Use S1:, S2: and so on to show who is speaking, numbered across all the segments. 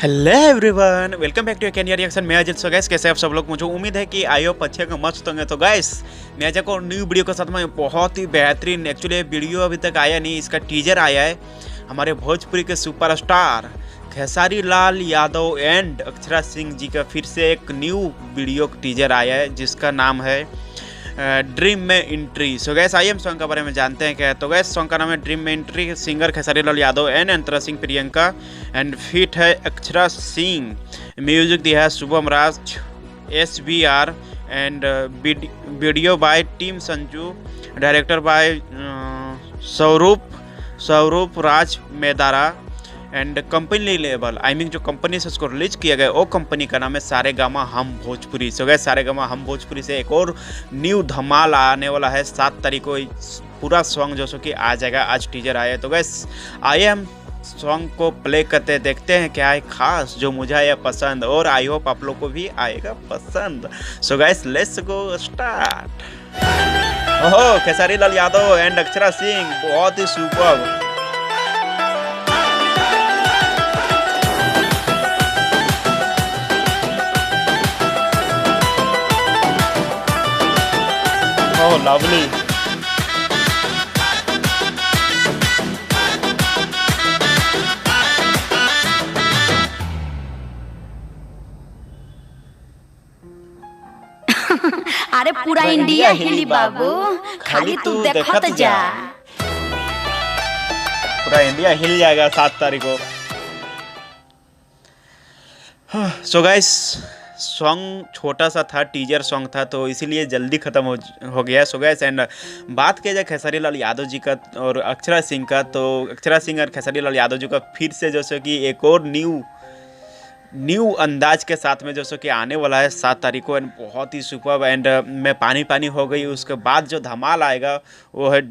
S1: Hello everyone, welcome back to कैनियर reaction. मैं Ajit. So guys, कैसे आप सब लोग? मुझे उम्मीद है कि आई होप अच्छे का मस्त होंगे। तो गाइस, मैं आज को न्यू वीडियो के साथ में बहुत ही बेहतरीन, एक्चुअली वीडियो अभी तक आया नहीं, इसका टीजर आया है। हमारे भोजपुरी के सुपरस्टार खेसारी लाल यादव एंड अक्षरा सिंह जी का फिर से एक न्यू वीडियो टीजर आया है, जिसका नाम है ड्रीम में entry. So gas, I am song के बारे में जानते हैं क्या है। तो गैस, सॉन्ग का नाम है ड्रीम में entry. Singer Khesari Lal Yadav and Antara Singh Priyanka and feat है अक्षरा सिंह। म्यूजिक दिया है Shubham Raj SBR and video by team Sanju. Director by Swaroop Raj Medara and company level, I mean जो कंपनी से उसको रिलीज किया गया वो कंपनी का नाम है सारेगामा हम भोजपुरी। सो गए, सारेगामा हम भोजपुरी से एक और न्यू धमाल आने वाला है 7 तारीख को। पूरा सॉन्ग जो सो कि आ जाएगा, आज टीजर आया। तो गैस, आइए हम सॉन्ग को प्ले करते देखते हैं क्या है खास जो मुझे आया पसंद, और आई होप आप लोग को भी आएगा पसंद। सो गैस, लेट्स गो स्टार्ट। ओहो, खेसारी लाल यादव एंड अक्षरा सिंह, बहुत ही सुपर। Oh, lovely.
S2: अरे पूरा इंडिया हिली बाबू, खाली तू देखत जा।
S1: पूरा इंडिया हिल जाएगा 7 तारीख को। सो गाइस, सॉन्ग छोटा सा था, टीजर सॉन्ग था, तो इसीलिए जल्दी ख़त्म हो गया। सो गाइस, एंड बात किया जाए खेसारी लाल यादव जी का और अक्षरा सिंह का, तो अक्षरा सिंह और खेसारी लाल यादव जी का फिर से जैसे कि एक और न्यू अंदाज के साथ में जैसे कि आने वाला है 7 तारीख को। एंड बहुत ही सुपर। एंड मैं पानी हो गई। उसके बाद जो धमाल आएगा वो है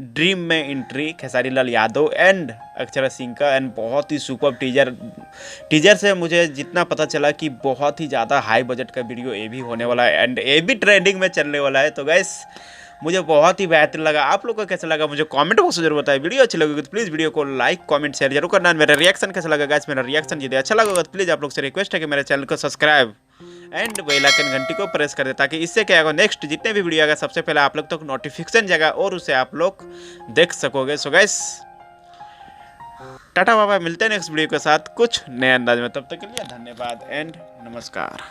S1: ड्रीम में एंट्री, खेसारी लाल यादव एंड अक्षरा सिंह का। एंड बहुत ही सुपर टीजर से मुझे जितना पता चला कि बहुत ही ज़्यादा हाई बजट का वीडियो ये भी होने वाला है एंड ये भी ट्रेंडिंग में चलने वाला है। तो गैस, मुझे बहुत ही बेहतरीन लगा। आप लोग को कैसा लगा मुझे कमेंट बॉक्स में जरूर बताएं। वीडियो अच्छी लगी तो प्लीज़ वीडियो को लाइक कमेंट शेयर जरूर करना। मेरा रिएक्शन कैसा लगा गाइस, मेरा रिएक्शन यदि अच्छा लगा तो प्लीज़ आप लोग से रिक्वेस्ट है कि मेरे चैनल को सब्सक्राइब एंड बेल आइकन घंटी को प्रेस कर दे, ताकि इससे क्या होगा, नेक्स्ट जितने भी वीडियो आएगा सबसे पहले आप लोग तक नोटिफिकेशन जाएगा और उसे आप लोग देख सकोगे। सो गाइस, टाटा बाबा, मिलते हैं नेक्स्ट वीडियो के साथ कुछ नए अंदाज में। तब तक के लिए धन्यवाद एंड नमस्कार।